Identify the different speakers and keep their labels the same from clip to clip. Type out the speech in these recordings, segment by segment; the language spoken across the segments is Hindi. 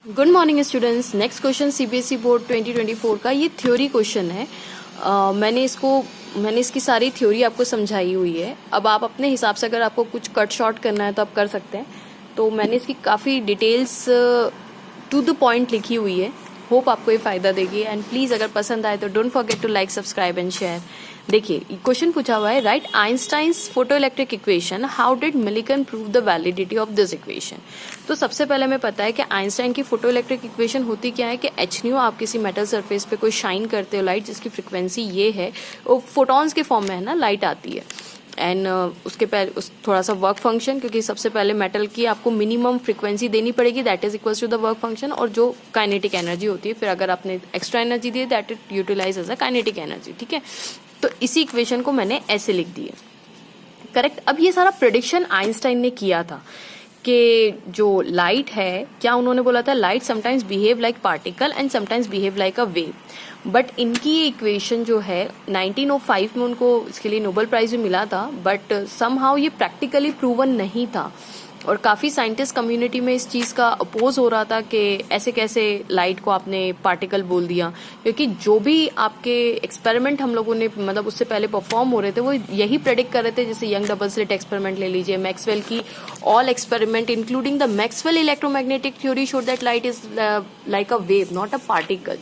Speaker 1: Good morning students. Next question CBSE board 2024 का ये थ्योरी क्वेश्चन है। मैंने इसकी सारी थ्योरी आपको समझाई हुई है। अब आप अपने हिसाब से अगर आपको कुछ कट शॉर्ट करना है तो आप कर सकते हैं। तो मैंने इसकी काफ़ी डिटेल्स टू द पॉइंट लिखी हुई है। होप आपको ये फायदा देगी एंड प्लीज़ अगर पसंद आए तो don't forget to like, subscribe and share. देखिए क्वेश्चन पूछा हुआ है, right Einstein's photo electric equation, how did Millikan prove the validity of this equation. तो सबसे पहले हमें पता है कि आइंस्टाइन की फोटो इलेक्ट्रिक इक्वेशन होती क्या है कि एच न्यू, आप किसी मेटल सरफेस पे कोई शाइन करते हो लाइट जिसकी फ्रिक्वेंसी ये है, वो फोटॉन्स के फॉर्म में है ना, लाइट आती है एंड उसके पहले थोड़ा सा वर्क फंक्शन, क्योंकि सबसे पहले मेटल की आपको मिनिमम फ्रिक्वेंसी देनी पड़ेगी, that is equals to the work function, और जो काइनेटिक एनर्जी होती है फिर अगर आपने एक्स्ट्रा एनर्जी दी है that is utilize as a kinetic energy. ठीक है, तो इसी इक्वेशन को मैंने ऐसे लिख दी है, करेक्ट। अब ये सारा प्रेडिक्शन आइंस्टाइन ने किया था कि जो लाइट है, क्या उन्होंने बोला था, light sometimes behave like particle and sometimes behave like a wave. But इनकी ये इक्वेशन जो है 1905 में उनको इसके लिए नोबेल प्राइज भी मिला था, बट समहाउ ये प्रैक्टिकली प्रूवन नहीं था और काफी साइंटिस्ट कम्युनिटी में इस चीज का अपोज हो रहा था कि ऐसे कैसे लाइट को आपने पार्टिकल बोल दिया, क्योंकि जो भी आपके एक्सपेरिमेंट हम लोगों ने मतलब उससे पहले परफॉर्म हो रहे थे वो यही प्रेडिक्ट कर रहे थे। जैसे यंग डबल स्लिट एक्सपेरिमेंट ले लीजिए, मैक्सवेल की all experiment including the Maxwell electromagnetic theory showed that light is like a wave not a particle.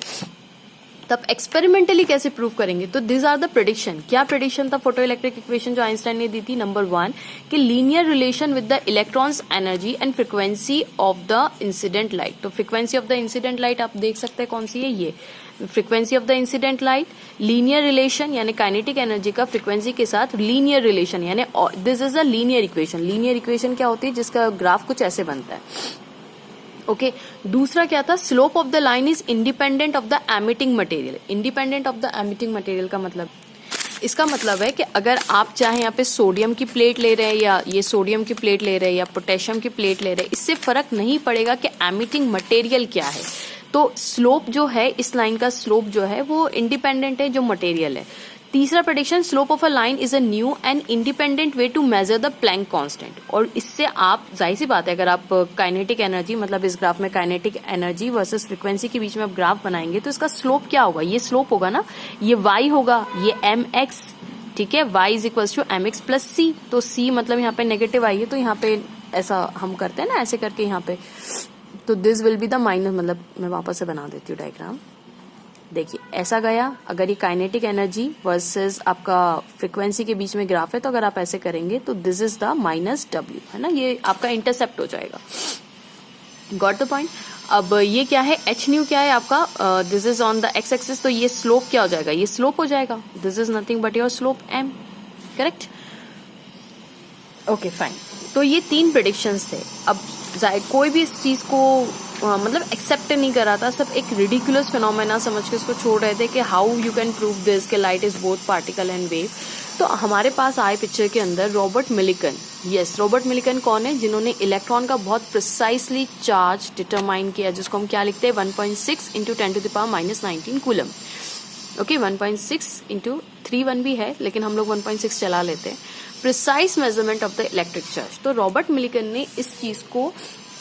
Speaker 1: तब एक्सपेरिमेंटली कैसे प्रूव करेंगे, तो दिस आर द प्रेडिक्शन। क्या प्रेडिक्शन था फोटो इलेक्ट्रिक इक्वेशन जो आइंस्टाइन ने दी थी? नंबर 1 कि linear relation with the electrons energy and frequency of the incident light. तो frequency of the incident light आप देख सकते हैं कौन सी है, ये frequency of the incident light. Linear relation यानी काइनेटिक एनर्जी का फ्रीक्वेंसी के साथ लीनियर रिलेशन, यानी this is a linear equation. Linear equation क्या होती है? जिसका ग्राफ कुछ ऐसे बनता है। ओके दूसरा क्या था? Slope of the line is independent of the emitting material. Independent of the emitting material का मतलब, इसका मतलब है कि अगर आप चाहे यहाँ पे सोडियम की प्लेट ले रहे हैं या ये सोडियम की प्लेट ले रहे हैं या पोटेशियम की प्लेट ले रहे हैं, इससे फर्क नहीं पड़ेगा कि एमिटिंग मटेरियल क्या है। तो स्लोप जो है, इस लाइन का स्लोप जो है वो इंडिपेंडेंट है जो मटेरियल है। तीसरा prediction, slope of a line is a new and independent way to measure the Planck constant. और इससे आप, जाहिर सी बात है, अगर आप काइनेटिक एनर्जी मतलब इस ग्राफ में काइनेटिक एनर्जी वर्सेस फ्रीक्वेंसी के बीच में आप ग्राफ बनाएंगे तो इसका स्लोप क्या होगा? ये स्लोप होगा ना, ये y होगा, ये mx, ठीक है, y is equals to mx plus c। तो c मतलब यहाँ पे नेगेटिव आई है, तो यहाँ पे ऐसा हम करते हैं ना, ऐसे करके यहाँ पे, तो this will be the minus, मतलब मैं वापस से बना देती हूँ डायग्राम। देखिए ऐसा गया, अगर ये काइनेटिक एनर्जी वर्सेस आपका फ्रीक्वेंसी के बीच में ग्राफ है तो अगर आप ऐसे करेंगे तो this is the minus w, है ना, ये आपका इंटरसेप्ट हो जाएगा। Got the point. अब ये क्या है? एच न्यू क्या है आपका? This is on the x axis, तो ये स्लोप क्या हो जाएगा? ये स्लोप हो जाएगा, this is nothing but your slope m, correct. Okay fine, तो ये 3 प्रेडिक्शंस थे। अब कोई भी इस चीज को मतलब एक्सेप्ट नहीं कर रहा था, सब एक रिडिकुलस फिनोमेना समझ के उसको छोड़ रहे थे कि how you can prove this कि light is both particle and wave. तो हमारे पास आए पिक्चर के अंदर Robert Millikan. Yes, Robert Millikan कौन है? जिन्होंने इलेक्ट्रॉन का बहुत प्रिसाइसली चार्ज डिटरमाइन किया, जिसको हम क्या लिखते हैं? 1.6 इंटू 10⁻⁻19 कूलम। ओके 1.6 इंटू 3 भी है लेकिन हम लोग 1.6 चला लेते हैं। Precise measurement of the electric charge. तो रॉबर्ट मिलिकन ने इस चीज को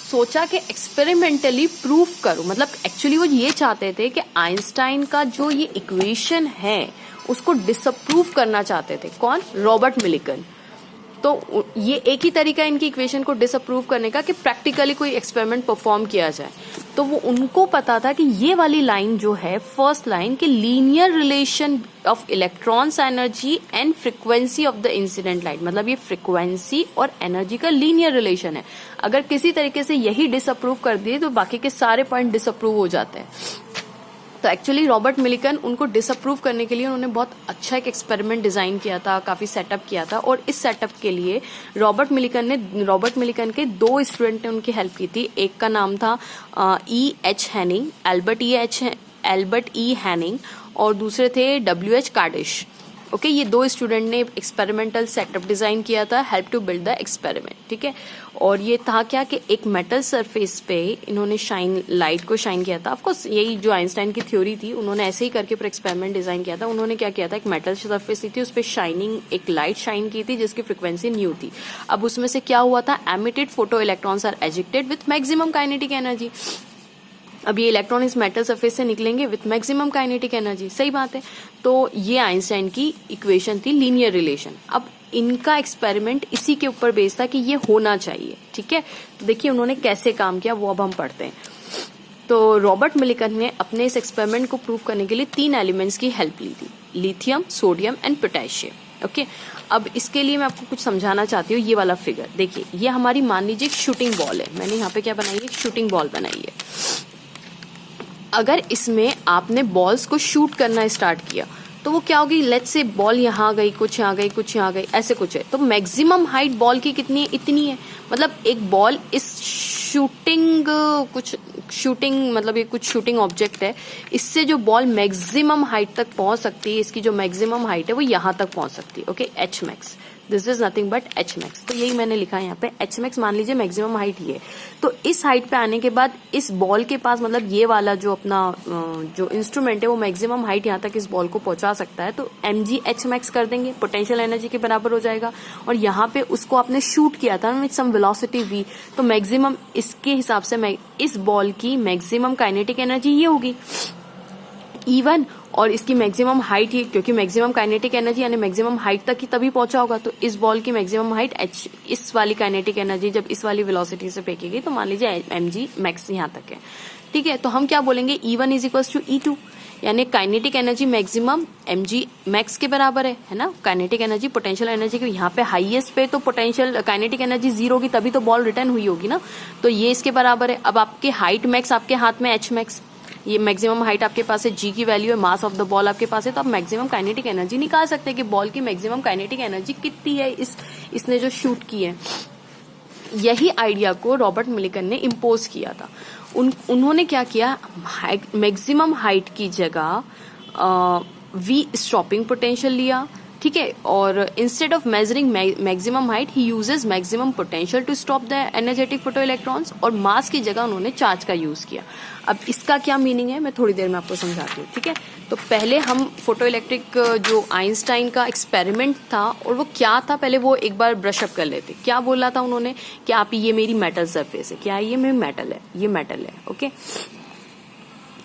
Speaker 1: सोचा कि एक्सपेरिमेंटली प्रूव करो, मतलब एक्चुअली वो ये चाहते थे कि आइंस्टाइन का जो ये इक्वेशन है उसको डिसअप्रूव करना चाहते थे। कौन? Robert Millikan. तो ये एक ही तरीका है इनकी इक्वेशन को डिसअप्रूव करने का कि प्रैक्टिकली कोई एक्सपेरिमेंट परफॉर्म किया जाए। तो वो उनको पता था कि ये वाली लाइन जो है, फर्स्ट लाइन, कि linear relation of electrons energy and frequency of the incident light, मतलब ये फ्रीक्वेंसी और एनर्जी का लीनियर रिलेशन है। अगर किसी तरीके से यही डिसअप्रूव कर दिए तो बाकी के सारे पॉइंट डिसअप्रूव हो जाते हैं। तो एक्चुअली रॉबर्ट मिलिकन, उनको डिसअप्रूव करने के लिए उन्होंने बहुत अच्छा एक एक्सपेरिमेंट डिजाइन किया था, काफी सेटअप किया था। और इस सेटअप के लिए रॉबर्ट मिलिकन के 2 स्टूडेंट ने उनकी हेल्प की थी। एक का नाम था E.H. हैनिंग, एल्बर्ट ई हैनिंग, और दूसरे थे W.H. कार्डिश। ओके ये 2 स्टूडेंट ने एक्सपेरिमेंटल सेटअप डिजाइन किया था, help to build the experiment, ठीक है। और ये था क्या कि एक मेटल सरफेस पे इन्होंने लाइट को शाइन किया था। ऑफकोर्स यही जो आइंस्टाइन की थ्योरी थी, उन्होंने ऐसे ही करके पर एक्सपेरिमेंट डिजाइन किया था। उन्होंने क्या किया था, एक मेटल सरफेस थी, उस पर शाइनिंग एक लाइट शाइन की थी जिसकी फ्रिक्वेंसी न्यू थी। अब उसमें से क्या हुआ था, emitted photo electrons are ejected with maximum kinetic energy. अब ये इलेक्ट्रॉन इस मेटल सरफेस से निकलेंगे विथ मैक्सिमम काइनेटिक एनर्जी, सही बात है। तो ये आइंस्टाइन की इक्वेशन थी, लीनियर रिलेशन। अब इनका एक्सपेरिमेंट इसी के ऊपर बेस्ड था कि ये होना चाहिए, ठीक है। तो देखिए उन्होंने कैसे काम किया वो अब हम पढ़ते हैं। तो रॉबर्ट मिलिकन ने अपने इस एक्सपेरिमेंट को प्रूव करने के लिए 3 एलिमेंट्स की हेल्प ली थी, lithium, sodium and potassium. Okay, अब इसके लिए मैं आपको कुछ समझाना चाहती हूँ। ये वाला फिगर देखिए, ये हमारी मान लीजिए एक शूटिंग बॉल है। मैंने यहाँ पे क्या बनाई है, एक शूटिंग बॉल बनाई है। अगर इसमें आपने बॉल्स को शूट करना स्टार्ट किया तो वो क्या होगी, लेट्स से बॉल यहाँ गई, कुछ यहाँ गई, कुछ यहाँ गई, ऐसे कुछ है। तो मैक्सिमम हाइट बॉल की कितनी है, इतनी है। मतलब एक बॉल इस शूटिंग मतलब ये कुछ शूटिंग ऑब्जेक्ट है, इससे जो बॉल मैक्सिमम हाइट तक पहुंच सकती है, इसकी जो मैक्सिमम हाइट है वो यहाँ तक पहुंच सकती है। Okay, H max, this is nothing but H max. तो यही मैंने लिखा है यहाँ पे, एच मैक्स मान लीजिए मैक्सिमम हाइट ये। तो इस हाइट पे आने के बाद इस बॉल के पास, मतलब ये वाला जो अपना जो इंस्ट्रूमेंट है वो मैक्सिमम हाइट यहाँ तक इस बॉल को पहुंचा सकता है। तो mg एच मैक्स कर देंगे, पोटेंशियल एनर्जी के बराबर हो जाएगा। और यहाँ पे उसको आपने शूट किया था विद सम वेलोसिटी v, तो मैक्सिमम इसके हिसाब से इस बॉल की मैक्सिमम काइनेटिक एनर्जी ये होगी E1, और इसकी मैक्सिमम हाइट ही, क्योंकि मैक्सिमम काइनेटिक एनर्जी यानी मैक्सिमम हाइट तक ही तभी पहुंचा होगा। तो इस बॉल की मैक्सिमम हाइट h, इस वाली काइनेटिक एनर्जी जब इस वाली वेलोसिटी से फेंकी गई तो मान लीजिए mg मैक्स यहाँ तक है, ठीक है। तो हम क्या बोलेंगे, E1 is equal to E2, यानी kinetic energy maximum mg max के बराबर है ना। काइनेटिक एनर्जी पोटेंशियल एनर्जी के यहाँ पे हाईएस्ट पे तो पोटेंशियल काइनेटिक एनर्जी 0 होगी, तभी तो बॉल रिटर्न हुई होगी ना। तो ये इसके बराबर है। अब आपके हाइट मैक्स आपके हाथ में h मैक्स, ये मैक्सिमम हाइट आपके पास है, g की वैल्यू है, मास ऑफ द बॉल आपके पास है। तो आप मैक्सिमम काइनेटिक एनर्जी निकाल सकते हैं कि बॉल की मैक्सिमम काइनेटिक एनर्जी कितनी है इसने जो शूट की है। यही आइडिया को रॉबर्ट मिलिकन ने इम्पोज किया था। उन्होंने क्या किया, मैक्सिमम हाइट की जगह v स्टॉपिंग पोटेंशियल लिया, ठीक है। और instead of measuring maximum height ही uses maximum potential to stop the energetic photo electrons, और मास की जगह उन्होंने चार्ज का यूज किया। अब इसका क्या मीनिंग है मैं थोड़ी देर में आपको समझाती हूँ, ठीक है। तो पहले हम फोटो इलेक्ट्रिक जो आइंस्टाइन का एक्सपेरिमेंट था और वो क्या था, पहले वो एक बार ब्रशअप कर लेते। क्या बोला था उन्होंने कि आप ये मेरी मेटल सरफेस है, क्या है ये मेरी मेटल है, ये मेटल है, ओके।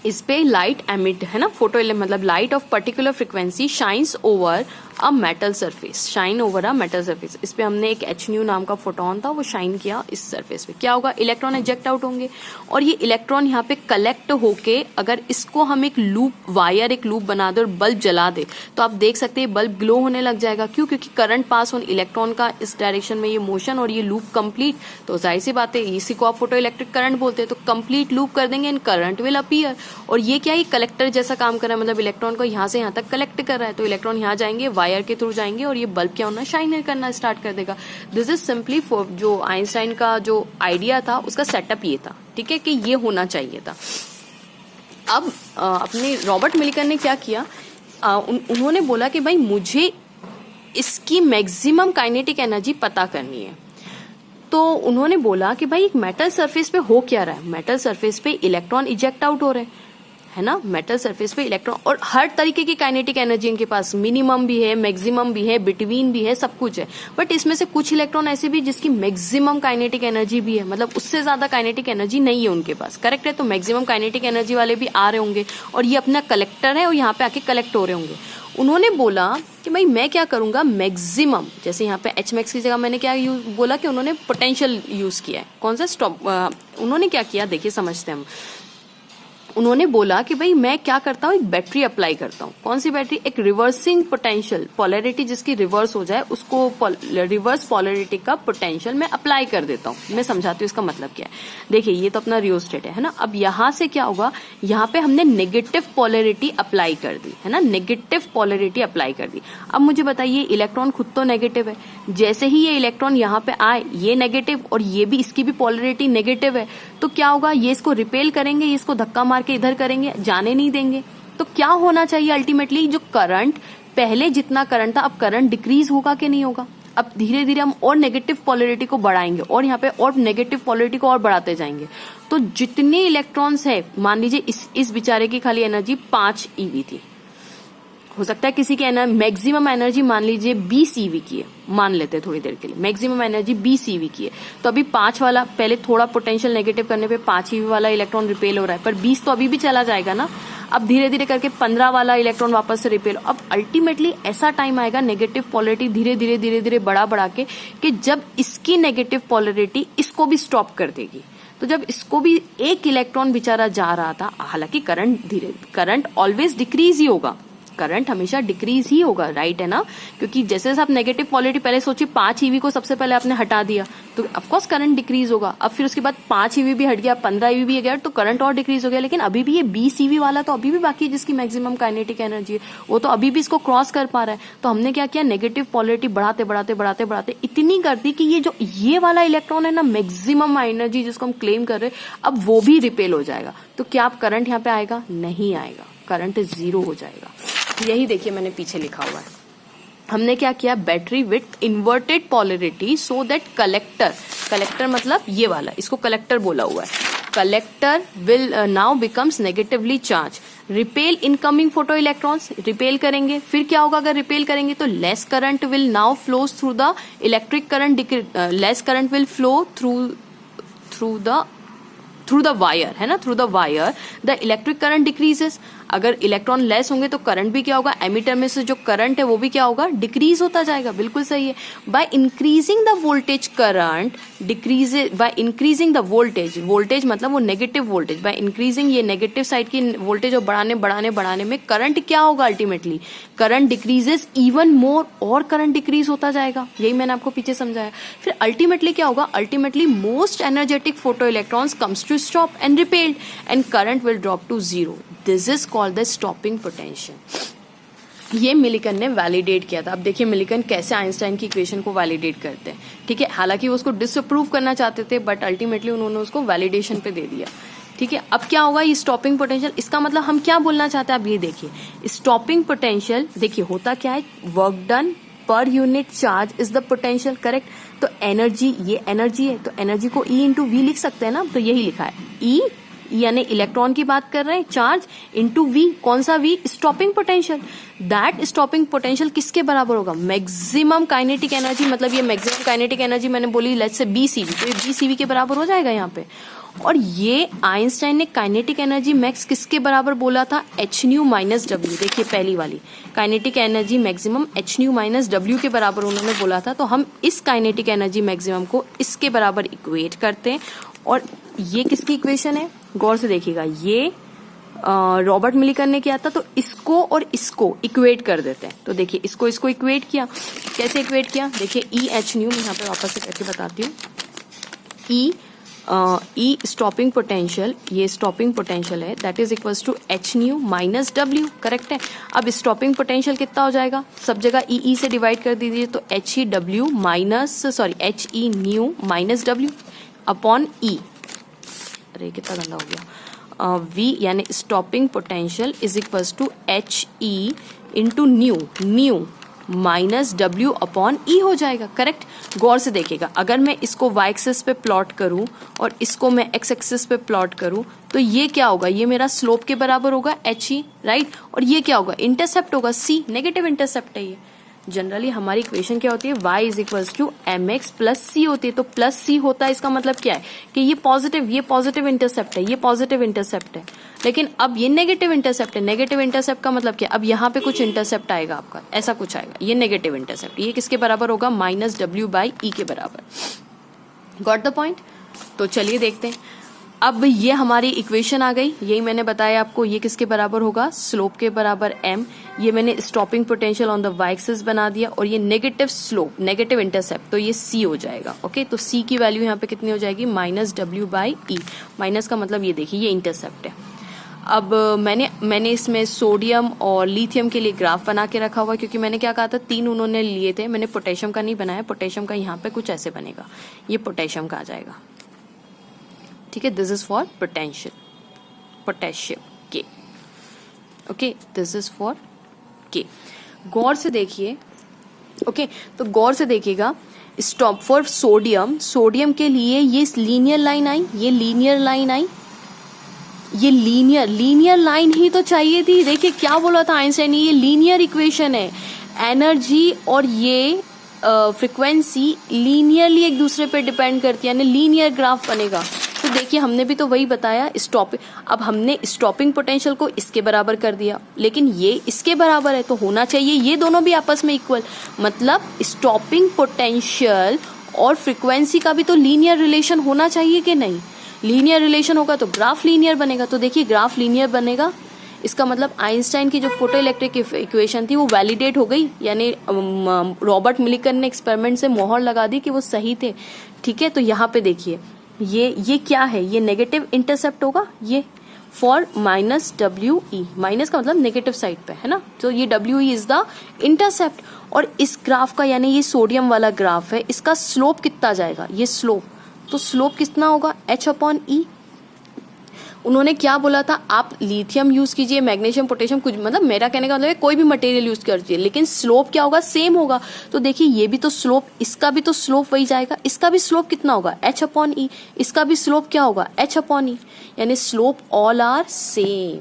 Speaker 1: इस पे लाइट एमिट है ना, फोटो मतलब light of particular frequency shines over a metal surface, shine over a metal surface. इस पे हमने एक एच न्यू नाम का फोटोन था वो शाइन किया इस सरफेस पे। क्या होगा, इलेक्ट्रॉन इजेक्ट आउट होंगे और ये इलेक्ट्रॉन यहाँ पे कलेक्ट होके अगर इसको हम एक लूप वायर एक लूप बना दे और बल्ब जला दे तो आप देख सकते हैं बल्ब ग्लो होने लग जाएगा। क्यों, क्योंकि करंट पास ऑन इलेक्ट्रॉन का इस डायरेक्शन में ये मोशन और ये लूप कंप्लीट, तो जाहिर सी बात है इसी को आप फोटो इलेक्ट्रिक करंट बोलते हैं। तो कंप्लीट लूप कर देंगे एंड करंट विल अपीयर। और ये क्या है, कलेक्टर जैसा काम कर रहा है, मतलब इलेक्ट्रॉन को यहाँ से यहाँ तक कलेक्ट कर रहा है। तो इलेक्ट्रॉन यहाँ जाएंगे, वायर के थ्रू जाएंगे और ये बल्ब क्या होना, शाइन करना स्टार्ट कर देगा। दिस इज सिंपली फॉर जो आइंस्टाइन का जो आइडिया था उसका सेटअप ये था, ठीक है, कि ये होना चाहिए था। अब अपने रॉबर्ट मिलिकन ने क्या किया, उन्होंने बोला कि भाई मुझे इसकी मैक्सिमम काइनेटिक एनर्जी पता करनी है। तो उन्होंने बोला कि भाई एक मेटल सरफेस पे हो क्या रहा है, मेटल सरफेस पे इलेक्ट्रॉन इजेक्ट आउट हो रहे हैं, है ना। मेटल सरफेस पे इलेक्ट्रॉन और हर तरीके की काइनेटिक एनर्जी इनके पास, मिनिमम भी है, मैक्सिमम भी है, बिटवीन भी है, सब कुछ है। बट इसमें से कुछ इलेक्ट्रॉन ऐसे भी जिसकी मैक्सिमम काइनेटिक एनर्जी भी है, मतलब उससे ज्यादा काइनेटिक एनर्जी नहीं है उनके पास, करेक्ट है। तो मैक्सिमम काइनेटिक एनर्जी वाले भी आ रहे होंगे और ये अपना कलेक्टर है और यहाँ पे आके कलेक्ट हो रहे होंगे। उन्होंने बोला कि भाई मैं क्या करूंगा, मैक्सिमम, जैसे यहाँ पे एच मैक्स की जगह मैंने क्या बोला कि उन्होंने पोटेंशियल यूज किया है। कौन सा स्टॉप, उन्होंने क्या किया देखिए समझते हैं हम। उन्होंने बोला कि भाई मैं क्या करता हूँ, एक बैटरी अप्लाई करता हूँ। कौन सी बैटरी, एक रिवर्सिंग पोटेंशियल, पोलैरिटी जिसकी रिवर्स हो जाए उसको रिवर्स पोलैरिटी का पोटेंशियल मैं अप्लाई कर देता हूँ। मैं समझाती हूँ इसका मतलब क्या है। देखिए ये तो अपना रियोस्टेट है ना। अब यहाँ से क्या होगा, यहाँ पे हमने नेगेटिव पोलैरिटी अप्लाई कर दी, है ना, नेगेटिव पोलैरिटी अप्लाई कर दी। अब मुझे बताइए इलेक्ट्रॉन खुद तो नेगेटिव है, जैसे ही ये इलेक्ट्रॉन यहाँ पे आए ये नेगेटिव और ये भी, इसकी भी पोलैरिटी नेगेटिव है, तो क्या होगा, ये इसको रिपेल करेंगे, ये इसको धक्का मार के इधर करेंगे, जाने नहीं देंगे। तो क्या होना चाहिए अल्टीमेटली, जो करंट पहले जितना करंट था अब करंट डिक्रीज होगा कि नहीं होगा। अब धीरे धीरे हम और नेगेटिव पोलैरिटी को बढ़ाएंगे और यहाँ पे और नेगेटिव पोलैरिटी को और बढ़ाते जाएंगे। तो जितने इलेक्ट्रॉन्स है, मान लीजिए इस बेचारे की खाली एनर्जी 5 eV थी, हो सकता है किसी की मैक्सिमम एनर्जी मान लीजिए BCV की है, मान लेते हैं थोड़ी देर के लिए मैक्सिमम एनर्जी BCV की है, तो अभी 5 वाला पहले थोड़ा पोटेंशियल नेगेटिव करने पे 5 EV वाला इलेक्ट्रॉन रिपेल हो रहा है, पर 20 तो अभी भी चला जाएगा ना। अब धीरे धीरे करके 15 वाला इलेक्ट्रॉन वापस से रिपेल। अब अल्टीमेटली ऐसा टाइम आएगा नेगेटिव पोलरिटी धीरे धीरे धीरे धीरे बढ़ा के कि जब इसकी नेगेटिव पोलरिटी इसको भी स्टॉप कर देगी। तो जब इसको भी एक इलेक्ट्रॉन बेचारा जा रहा था, हालांकि करंट ऑलवेज डिक्रीज ही होगा, करंट हमेशा डिक्रीज ही होगा, राइट है ना, क्योंकि जैसे जैसे आप नेगेटिव पोलरिटी पहले सोचिए 5 EV को सबसे पहले आपने हटा दिया तो ऑफकोर्स करंट डिक्रीज होगा। अब फिर उसके बाद 5 EV भी हट गया, 15 EV भी गया, तो करंट और डिक्रीज हो गया। लेकिन अभी भी ये 20 EV वाला तो अभी भी बाकी है जिसकी मैक्सिमम काइनेटिक एनर्जी है, वो तो अभी भी इसको क्रॉस कर पा रहा है। तो हमने क्या किया, नेगेटिव पोलरिटी बढ़ाते इतनी कर दी कि ये जो ये वाला इलेक्ट्रॉन है ना, मैक्सिमम एनर्जी जिसको हम क्लेम कर रहे हैं, अब वो भी रिपेल हो जाएगा। तो क्या आप करंट यहाँ पे आएगा? नहीं आएगा, करंट 0 हो जाएगा। यही देखिए मैंने पीछे लिखा हुआ है, हमने क्या किया, battery with inverted polarity so that collector मतलब ये वाला, इसको कलेक्टर बोला हुआ है, collector will now becomes negatively charge, repel incoming photo electrons, repel करेंगे। फिर क्या होगा, अगर रिपेल करेंगे तो less current will now flows through the electric current, less current will flow through the wire, है ना, through the wire the electric current decreases. अगर इलेक्ट्रॉन लेस होंगे तो करंट भी क्या होगा, एमिटर में से जो करंट है वो भी क्या होगा, डिक्रीज होता जाएगा। बिल्कुल सही है। By increasing the voltage current decrease, by increasing the voltage मतलब वो नेगेटिव वोल्टेज, बाय इंक्रीजिंग ये नेगेटिव साइड की वोल्टेज और बढ़ाने में करंट क्या होगा, ultimately current decreases even more, और करंट डिक्रीज होता जाएगा। यही मैंने आपको पीछे समझाया। फिर अल्टीमेटली क्या होगा, ultimately most energetic photo electrons comes to stop and repelled and current will drop to 0। This is called the stopping potential. ये मिलिकन ने वैलिडेट किया था। अब देखिए मिलिकन कैसे आइंस्टाइन की इक्वेशन को वैलिडेट करते हैं, ठीक है। हालांकि वो उसको डिसअप्रूव करना चाहते थे, बट अल्टीमेटली उन्होंने उसको वैलिडेशन पे दे दिया, ठीक है। अब क्या होगा, ये स्टॉपिंग पोटेंशियल, इसका मतलब हम क्या बोलना चाहते हैं, आप ये देखिए स्टॉपिंग पोटेंशियल, देखिए होता क्या है, work done per unit charge is the potential, correct. तो एनर्जी, ये एनर्जी है, तो एनर्जी को E इंटू वी लिख सकते हैं ना, तो यही लिखा है E यानी इलेक्ट्रॉन की बात कर रहे हैं, चार्ज इंटू वी, कौन सा V, stopping potential. That stopping potential किसके बराबर होगा, मैक्सिमम काइनेटिक एनर्जी, मतलब ये मैक्सिमम काइनेटिक एनर्जी मैंने बोली लेट्स से BCV, तो ये BCV के बराबर हो जाएगा यहाँ पे। और ये आइंस्टाइन ने काइनेटिक एनर्जी मैक्स किसके बराबर बोला था, hν माइनस W। देखिए पहली वाली kinetic energy maximum hν minus W के बराबर उन्होंने बोला था। तो हम इस काइनेटिक एनर्जी मैक्सिमम को इसके बराबर इक्वेट करते हैं। और ये किसकी इक्वेशन है, गौर से देखिएगा, ये रॉबर्ट मिलिकन ने किया था। तो इसको और इसको इक्वेट कर देते हैं। तो देखिए इसको इक्वेट किया, कैसे इक्वेट किया, देखिए Ehν, मैं यहाँ पे वापस से करके बताती हूँ, E स्टॉपिंग पोटेंशियल, ये स्टॉपिंग पोटेंशियल है, that is equals to hν minus W, correct है। अब स्टॉपिंग पोटेंशियल कितना हो जाएगा, सब जगह E से डिवाइड कर दीजिए, तो HEW minus HEν minus W upon E, अरे कितना गंदा हो गया, V यानी stopping potential is equals to HE into nu minus W upon E हो जाएगा, करेक्ट। गौर से देखिएगा, अगर मैं इसको y एक्सिस पे प्लॉट करूं और इसको मैं x एक्सिस पे प्लॉट करूं, तो ये क्या होगा, ये मेरा स्लोप के बराबर होगा HE, राइट। और ये क्या होगा, इंटरसेप्ट होगा C, नेगेटिव इंटरसेप्ट है ये। जनरली हमारी इक्वेशन क्या होती है, y is equals to mx plus c होती है। तो प्लस c होता है, इसका मतलब क्या है कि ये पॉजिटिव इंटरसेप्ट है, ये पॉजिटिव इंटरसेप्ट है। लेकिन अब ये नेगेटिव इंटरसेप्ट है, नेगेटिव इंटरसेप्ट का मतलब क्या, अब यहाँ पे कुछ इंटरसेप्ट आएगा आपका, ऐसा कुछ आएगा, ये नेगेटिव इंटरसेप्ट, ये किसके बराबर होगा, माइनस W बाई E के बराबर। Got the point. तो चलिए देखते हैं। अब ये हमारी इक्वेशन आ गई, यही मैंने बताया आपको, ये किसके बराबर होगा, स्लोप के बराबर m, ये मैंने stopping potential on the y axis बना दिया, और ये नेगेटिव स्लोप, नेगेटिव इंटरसेप्ट, तो ये c हो जाएगा, ओके। तो c की वैल्यू यहाँ पे कितनी हो जाएगी, minus W by E, minus का मतलब ये देखिए ये इंटरसेप्ट है। अब मैंने इसमें सोडियम और लिथियम के लिए ग्राफ बना के रखा हुआ, क्योंकि मैंने क्या कहा था, 3 उन्होंने लिए थे, मैंने पोटेशियम का नहीं बनाया, पोटेशियम का यहाँ पे कुछ ऐसे बनेगा, ये पोटेशियम का आ जाएगा, ठीक है। दिस इज फॉर पोटेशियम के, ओके, दिस इज फॉर के। गौर से देखिए, ओके, तो गौर से देखिएगा, स्टॉप फॉर सोडियम के लिए ये लीनियर लाइन आई, ये लीनियर लाइन आई, ये लीनियर लाइन ही तो चाहिए थी। देखिए क्या बोला था आइंस्टाइन ने, ये लीनियर इक्वेशन है। एनर्जी और ये फ्रीक्वेंसी लीनियरली एक दूसरे पे डिपेंड करती है, यानी लीनियर ग्राफ बनेगा। तो देखिए हमने भी तो वही बताया, अब हमने स्टॉपिंग पोटेंशियल को इसके बराबर कर दिया, लेकिन ये इसके बराबर है तो होना चाहिए ये दोनों भी आपस में इक्वल। मतलब स्टॉपिंग पोटेंशियल और फ्रीक्वेंसी का भी तो लीनियर रिलेशन होना चाहिए कि नहीं। लीनियर रिलेशन होगा तो ग्राफ लीनियर बनेगा। तो देखिए ग्राफ लीनियर बनेगा, इसका मतलब आइंस्टाइन की जो फोटो इलेक्ट्रिक इक्वेशन थी वो वैलिडेट हो गई, यानी रॉबर्ट मिलिकन ने एक्सपेरिमेंट से मोहर लगा दी कि वो सही थे। ठीक है, तो यहाँ पे देखिए ये क्या है, ये नेगेटिव इंटरसेप्ट होगा ये फॉर माइनस WE, माइनस का मतलब नेगेटिव साइड पे है ना, तो ये WE इज द इंटरसेप्ट। और इस ग्राफ का, यानी ये सोडियम वाला ग्राफ है, इसका स्लोप कितना जाएगा, ये स्लोप, तो स्लोप कितना होगा H/E। उन्होंने क्या बोला था, आप लिथियम यूज कीजिए, मैग्नीशियम, पोटेशियम, कुछ मतलब मेरा कहने का मतलब है कोई भी मटेरियल यूज कीजिए, लेकिन स्लोप क्या होगा, सेम होगा। तो देखिए ये भी तो स्लोप, इसका भी तो स्लोप वही जाएगा, इसका भी स्लोप कितना होगा H/E, इसका भी स्लोप क्या होगा H/E, यानी स्लोप ऑल आर सेम।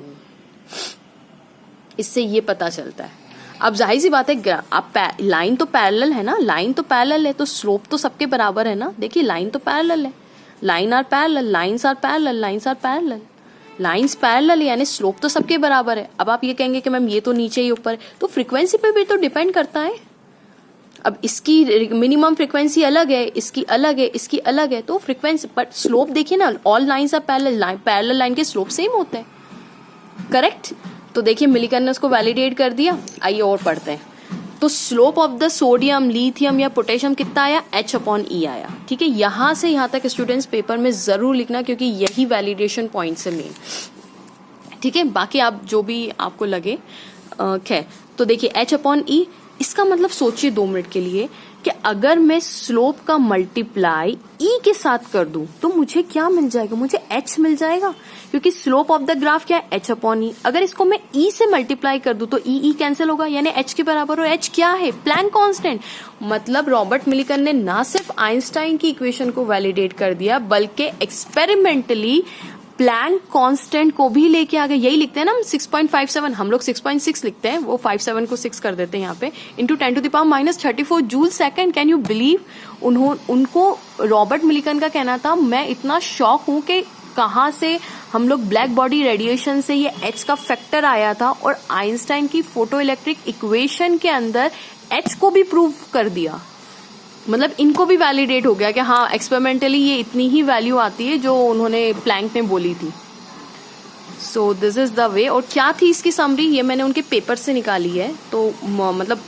Speaker 1: इससे ये पता चलता है। अब जाहिर सी बात है, आप लाइन तो पैरेलल है ना, लाइन तो पैरेलल है तो स्लोप तो सबके बराबर है ना। देखिए लाइन तो पैरेलल है, line are parallel, lines are parallel, lines are parallel, lines parallel, यानी स्लोप तो सबके बराबर है। अब आप ये कहेंगे कि मैम ये तो नीचे ही ऊपर है, तो फ्रीक्वेंसी पे भी तो डिपेंड करता है। अब इसकी मिनिमम फ्रीक्वेंसी अलग है, इसकी अलग है, इसकी अलग है, तो फ्रीक्वेंसी बट स्लोप देखिए ना, all lines are parallel, parallel line के स्लोप सेम होते हैं, करेक्ट। तो देखिए मिलिकन ने उसको वैलिडेट कर दिया। आइए और पढ़ते हैं। तो slope of the sodium, lithium या पोटेशियम कितना आया H/E आया। ठीक है, यहां से यहां तक स्टूडेंट्स पेपर में जरूर लिखना, क्योंकि यही वैलिडेशन पॉइंट्स है मेन। ठीक है, बाकी आप जो भी आपको लगे खैर। तो देखिए H/E, इसका मतलब सोचिए 2 मिनट के लिए कि अगर मैं स्लोप का मल्टीप्लाई E के साथ कर दूं तो मुझे क्या मिल जाएगा, मुझे H मिल जाएगा, क्योंकि स्लोप ऑफ द ग्राफ क्या है H/E। अगर इसको मैं E से मल्टीप्लाई कर दूं तो E कैंसिल होगा, यानी H के बराबर, और H क्या है, प्लैंक कांस्टेंट। मतलब रॉबर्ट मिलिकन ने ना सिर्फ आइंस्टाइन की इक्वेशन को वैलिडेट कर दिया, बल्कि एक्सपेरिमेंटली प्लैंक कांस्टेंट को भी लेके आ गए। यही लिखते हैं ना हम 6.57, हम लोग 6.6 लिखते हैं, वो 57 को 6 कर देते हैं यहाँ पे, into 10⁻⁻34 joule second. Can you believe. उनको रॉबर्ट मिलिकन का कहना था, मैं इतना शॉक हूं कि कहाँ से हम लोग ब्लैक बॉडी रेडिएशन से ये H का फैक्टर आया था, और आइंस्टाइन की फोटो इलेक्ट्रिक इक्वेशन के अंदर H को भी प्रूव कर दिया। मतलब इनको भी वैलिडेट हो गया कि हाँ एक्सपेरिमेंटली ये इतनी ही वैल्यू आती है जो उन्होंने प्लैंक ने बोली थी। So this is the way. और क्या थी इसकी समरी, ये मैंने उनके पेपर से निकाली है, तो मतलब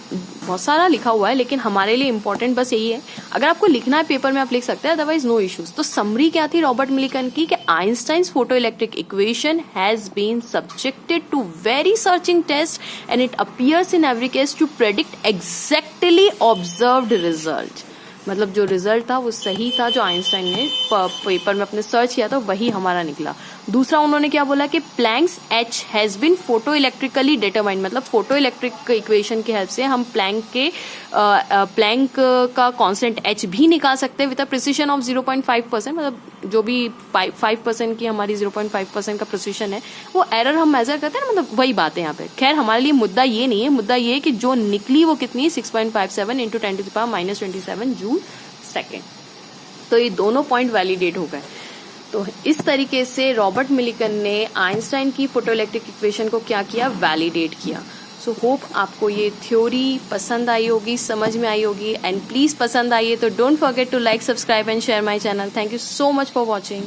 Speaker 1: बहुत सारा लिखा हुआ है, लेकिन हमारे लिए इंपॉर्टेंट बस यही है। अगर आपको लिखना है पेपर में आप लिख सकते हैं, अदरवाइज नो इश्यूज। तो समरी क्या थी रॉबर्ट मिलिकन की, कि Einstein's photo electric equation has been subjected to very searching test and it appears in every case to predict exactly observed result. मतलब जो रिजल्ट था वो सही था, जो आइंस्टाइन ने पेपर में अपने सर्च किया था वही हमारा निकला। दूसरा उन्होंने क्या बोला कि Planck's H has been photo electrically determined, मतलब फोटो इलेक्ट्रिक इक्वेशन की हेल्प से हम प्लैंक का कांस्टेंट H भी निकाल सकते हैं विद अ प्रिसिशन ऑफ 0.5%। मतलब जो भी 5% की हमारी 0.5% का प्रिसिशन है, वो एरर हम मेजर करते हैं ना, मतलब वही बात है यहाँ पे। खैर हमारे लिए मुद्दा ये नहीं है, मुद्दा ये है कि जो निकली वो कितनी, 6.57 इंटू 10⁻⁻27 जूल सेकेंड। तो ये दोनों पॉइंट वैलिडेट हो गए। तो इस तरीके से रॉबर्ट मिलिकन ने आइंस्टाइन की फोटो इलेक्ट्रिक इक्वेशन को क्या किया, वैलिडेट किया। सो होप आपको ये थ्योरी पसंद आई होगी, समझ में आई होगी, एंड प्लीज पसंद आई है तो don't forget to like, subscribe and share my channel. Thank you so much for watching.